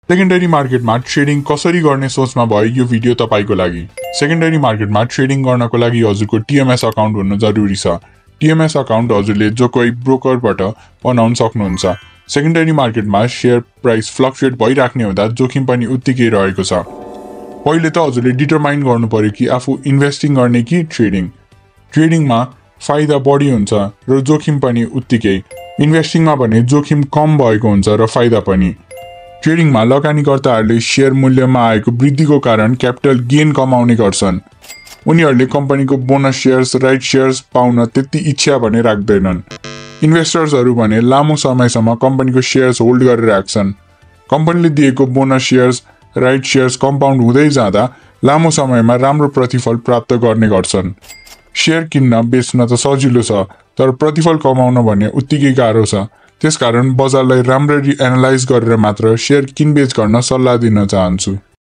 Secondary मार्केटमा trading कसरी गर्ने सोचमा भए यो भिडियो तपाईको लागि। सेकेन्डरी मार्केटमा ट्रेडिङ गर्नको लागि हजुरको टीएमएस अकाउन्ट हुनु जरुरी छ। टीएमएस अकाउन्ट हजुरले जो कोही ब्रोकरबाट बनाउन सक्नुहुन्छ। सेकेन्डरी मार्केटमा शेयर प्राइस फ्लक्चुएट भइराख्ने हुँदा जोखिम पनि उत्तिकै रहेको छ। पहिले त हजुरले डिटरमाइन गर्नु पर्यो कि आफू इन्भेस्टिङ गर्ने कि ट्रेडिङ। ट्रेडिङमा फाइदा बढी हुन्छ र जोखिम पनि उत्तिकै। इन्भेस्टिङमा भने जोखिम कम भएको हुन्छ र फाइदा पनि। ट्रेडिङमा लगानीकर्ताहरूले शेयर मूल्यमा आएको वृद्धिको कारण क्यापिटल गेन कमाउने गर्छन्। उनीहरूले कम्पनीको बोनस शेयर्स, राइट शेयर्स पाउन त्यति इच्छा भने राख्दैनन्। इन्भेस्टर्सहरू भने लामो समयसम्म कम्पनीको शेयर्स होल्ड गरेर राख्छन्। कम्पनीले दिएको bonus shares, right shares compound हुँदै जाँदा लामो समयमा राम्रो प्रतिफल प्राप्त गर्ने गर्छन्। शेयर किन्न बेच्न त सजिलो छ, तर प्रतिफल कमाउन भने उत्तिकै गाह्रो छ। त्यसकारण बजारलाई राम्ररी एनालाइज गरेर मात्र शेयर किनबेच गर्न सल्लाह दिन चाहन्छु।